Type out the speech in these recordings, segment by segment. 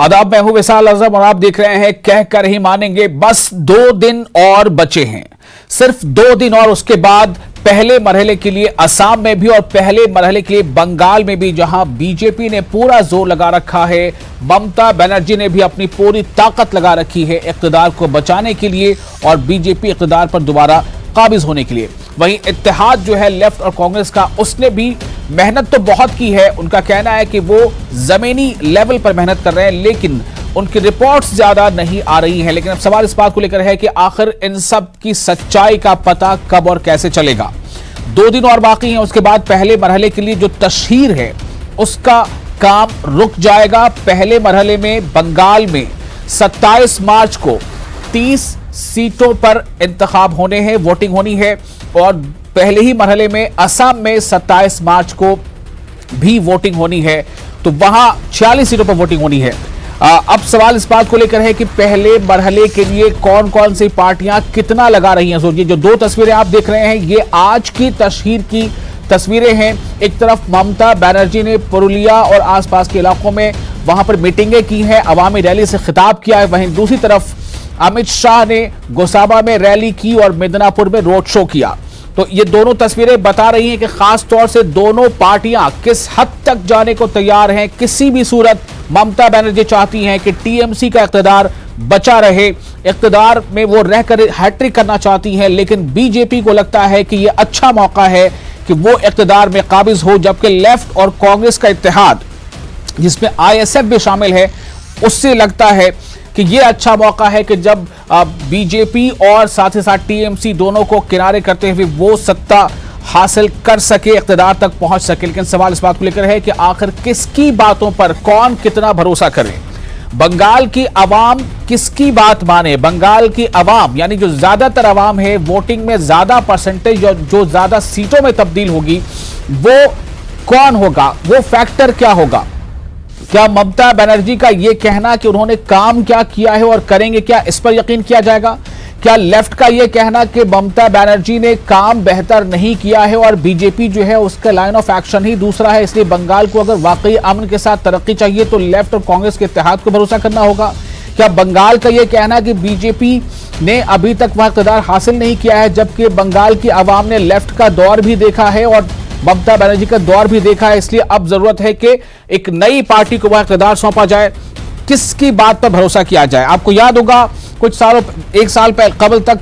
आदाब, मैं हूं विशाल आजम और आप देख रहे हैं कह कर ही मानेंगे। बस 2 दिन और बचे हैं, सिर्फ 2 दिन और उसके बाद पहले मरहले के लिए असम में भी और पहले मरहले के लिए बंगाल में भी, जहां बीजेपी ने पूरा जोर लगा रखा है, ममता बनर्जी ने भी अपनी पूरी ताकत लगा रखी है इक्तदार को बचाने के लिए और बीजेपी इक्तदार पर दोबारा काबिज होने के लिए। वहीं इत्तेहाद जो है लेफ्ट और कांग्रेस का, उसने भी मेहनत तो बहुत की है। उनका कहना है कि वो जमीनी लेवल पर मेहनत कर रहे हैं, लेकिन उनकी रिपोर्ट्स ज्यादा नहीं आ रही हैं। लेकिन अब सवाल इस बात को लेकर है कि आखिर इन सब की सच्चाई का पता कब और कैसे चलेगा। 2 दिन और बाकी हैं, उसके बाद पहले मरहले के लिए जो तशहीर है उसका काम रुक जाएगा। पहले मरहले में बंगाल में 27 मार्च को 30 सीटों पर इंतखाब होने हैं, वोटिंग होनी है। और पहले ही मरहले में असम में 27 मार्च को भी वोटिंग होनी है, तो वहां 46 सीटों पर वोटिंग होनी है। अब सवाल इस बात को लेकर है कि पहले मरहले के लिए कौन कौन सी पार्टियां कितना लगा रही हैं। सोचिए, जो 2 तस्वीरें आप देख रहे हैं ये आज की तशहीर की तस्वीरें हैं। एक तरफ ममता बनर्जी ने पुरुलिया और आसपास के इलाकों में वहां पर मीटिंगें की हैं, अवामी रैली से खिताब किया है। वहीं दूसरी तरफ अमित शाह ने गोसाबा में रैली की और मिदनापुर में रोड शो किया। तो ये दोनों तस्वीरें बता रही हैं कि खास तौर से दोनों पार्टियां किस हद तक जाने को तैयार हैं। किसी भी सूरत ममता बनर्जी चाहती हैं कि टीएमसी का इक़्तिदार बचा रहे, इक़्तिदार में वो रहकर हैट्रिक करना चाहती हैं। लेकिन बीजेपी को लगता है कि ये अच्छा मौका है कि वो इक़्तिदार में काबिज हो, जबकि लेफ्ट और कांग्रेस का इत्तेहाद जिसमें आईएसएफ भी शामिल है, उससे लगता है कि यह अच्छा मौका है कि जब बीजेपी और साथ ही साथ टीएमसी दोनों को किनारे करते हुए वो सत्ता हासिल कर सके, इक़्तिदार तक पहुंच सके। लेकिन सवाल इस बात को लेकर है कि आखिर किसकी बातों पर कौन कितना भरोसा करे। बंगाल की अवाम किसकी बात माने। बंगाल की अवाम यानी जो ज्यादातर अवाम है, वोटिंग में ज्यादा परसेंटेज और जो ज्यादा सीटों में तब्दील होगी, वो कौन होगा, वो फैक्टर क्या होगा। क्या ममता बनर्जी का यह कहना कि उन्होंने काम क्या किया है और करेंगे क्या, इस पर यकीन किया जाएगा। क्या लेफ्ट का यह कहना कि ममता बनर्जी ने काम बेहतर नहीं किया है और बीजेपी जो है उसका लाइन ऑफ एक्शन ही दूसरा है, इसलिए बंगाल को अगर वाकई अमन के साथ तरक्की चाहिए तो लेफ्ट और कांग्रेस के इत्तेहाद को भरोसा करना होगा। क्या बंगाल का यह कहना कि बीजेपी ने अभी तक वह इक़्तिदार हासिल नहीं किया है, जबकि बंगाल की आवाम ने लेफ्ट का दौर भी देखा है और ममता बनर्जी का दौर भी देखा है, इसलिए अब जरूरत है कि एक नई पार्टी को वह इक़्तिदार सौंपा जाए। किसकी बात पर भरोसा किया जाए। आपको याद होगा कुछ सालों, 1 साल कबल तक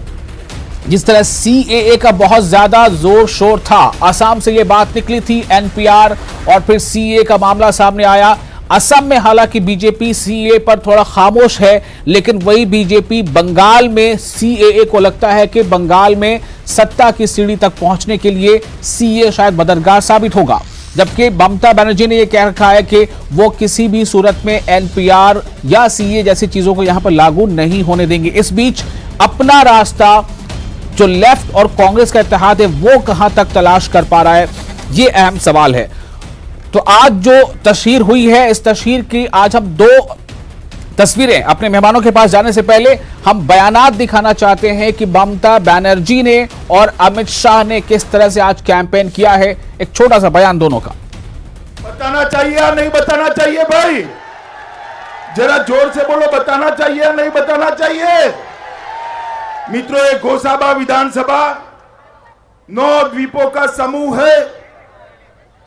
जिस तरह सीएए का बहुत ज्यादा जोर शोर था, असम से यह बात निकली थी, एनपीआर और फिर सीएए का मामला सामने आया। असम में हालांकि बीजेपी सीएए पर थोड़ा खामोश है, लेकिन वही बीजेपी बंगाल में सीएए को लगता है कि बंगाल में सत्ता की सीढ़ी तक पहुंचने के लिए सीएए शायद मददगार साबित होगा। जबकि ममता बनर्जी ने यह कह रखा है कि वो किसी भी सूरत में एनपीआर या सीएए जैसी चीजों को यहां पर लागू नहीं होने देंगे। इस बीच अपना रास्ता जो लेफ्ट और कांग्रेस का इत्तेहाद है वो कहां तक तलाश कर पा रहा है, ये अहम सवाल है। तो आज जो तशहीर हुई है, इस तशहीर की आज हम 2 तस्वीरें अपने मेहमानों के पास जाने से पहले हम बयानात दिखाना चाहते हैं कि ममता बनर्जी ने और अमित शाह ने किस तरह से आज कैंपेन किया है। एक छोटा सा बयान दोनों का। बताना चाहिए या नहीं बताना चाहिए भाई, जरा जोर से बोलो, बताना चाहिए या नहीं बताना चाहिए। मित्रों, ये गोसाबा विधानसभा 9 द्वीपों का समूह है।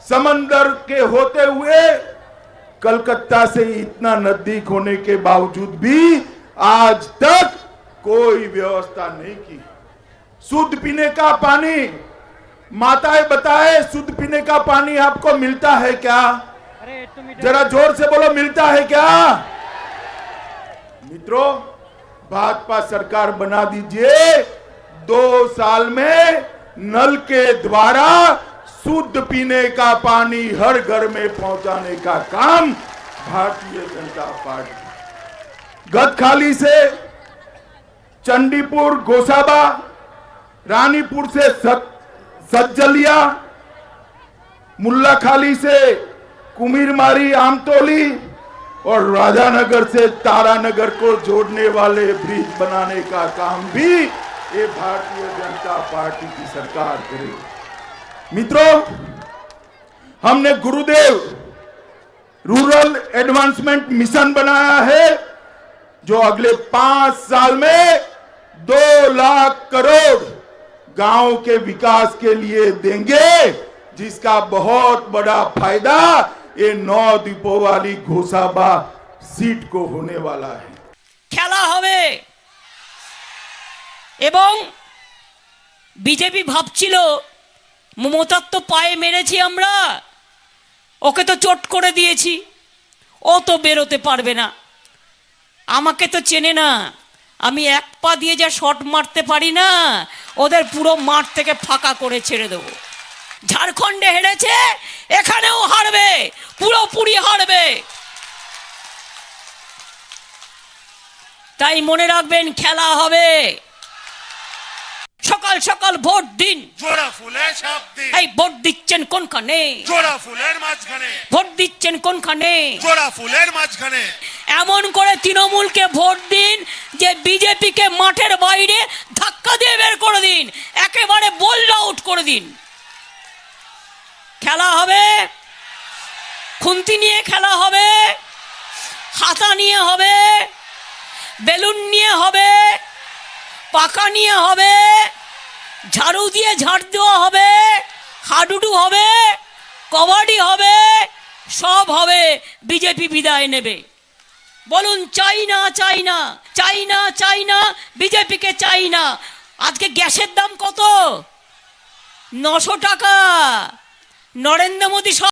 समंदर के होते हुए कलकत्ता से इतना नजदीक होने के बावजूद भी आज तक कोई व्यवस्था नहीं की। शुद्ध पीने का पानी, माताएं बताए, शुद्ध पीने का पानी आपको मिलता है क्या? जरा जोर से बोलो, मिलता है क्या? मित्रों, भाजपा सरकार बना दीजिए, 2 साल में नल के द्वारा शुद्ध पीने का पानी हर घर में पहुंचाने का काम भारतीय जनता पार्टी। गदखाली से चंडीपुर, गोसाबा, रानीपुर से सज्जलिया, मुल्लाखाली से कुमीरमारी, आमतौली और राजानगर से तारानगर को जोड़ने वाले ब्रिज बनाने का काम भी ये भारतीय जनता पार्टी की सरकार करेगी। मित्रों, हमने गुरुदेव रूरल एडवांसमेंट मिशन बनाया है जो अगले 5 साल में 2 लाख करोड़ गांव के विकास के लिए देंगे, जिसका बहुत बड़ा फायदा ये 9 द्वीपों वाली घोसाबा सीट को होने वाला है। খেলা হবে এবং বিজেপি ভাবছিল মমতার তো পায়ে মেরেছি আমরা, ওকে তো চোট করে দিয়েছি, ও তো বেরোতে পারবে না, আমাকে তো চেনে না, আমি এক পা দিয়ে যা শট মারতে পারি না ওদের পুরো মাঠ থেকে ফাঁকা করে ছেড়ে দেবো। ঝাড়খণ্ডে হেরেছে, এখানেও হারবে, পুরোপুরি হারবে। তাই মনে রাখবেন খেলা হবে। সকাল সকাল ভোট দিন, জোড়া ফুলে সাপ দিন। এই ভোট দিচ্ছেন কোনখানে? জোড়া ফুলের মাঝখানে। ভোট দিচ্ছেন কোনখানে? জোড়া ফুলের মাঝখানে। এমন করে তৃণমূলকে ভোট দিন যে বিজেপিকে মাঠের বাইরে ধাক্কা দিয়ে বের করে দিন, একেবারে বোল্ড আউট করে দিন। খেলা হবে, খুন্তি নিয়ে খেলা হবে, হাতা নিয়ে হবে, বেলুন নিয়ে হবে, পাকা নিয়ে হবে, ঝাড়ু দিয়ে ঝাড় দেওয়া হবে, হাডুডু হবে, কবাডি হবে, সব হবে। বিজেপি বিদায় নেবে। বলুন চাই না, চাই না, চাই না, চাই না, বিজেপিকে চাই না। আজকে গ্যাসের দাম কত? 900 টাকা। নরেন্দ্র মোদী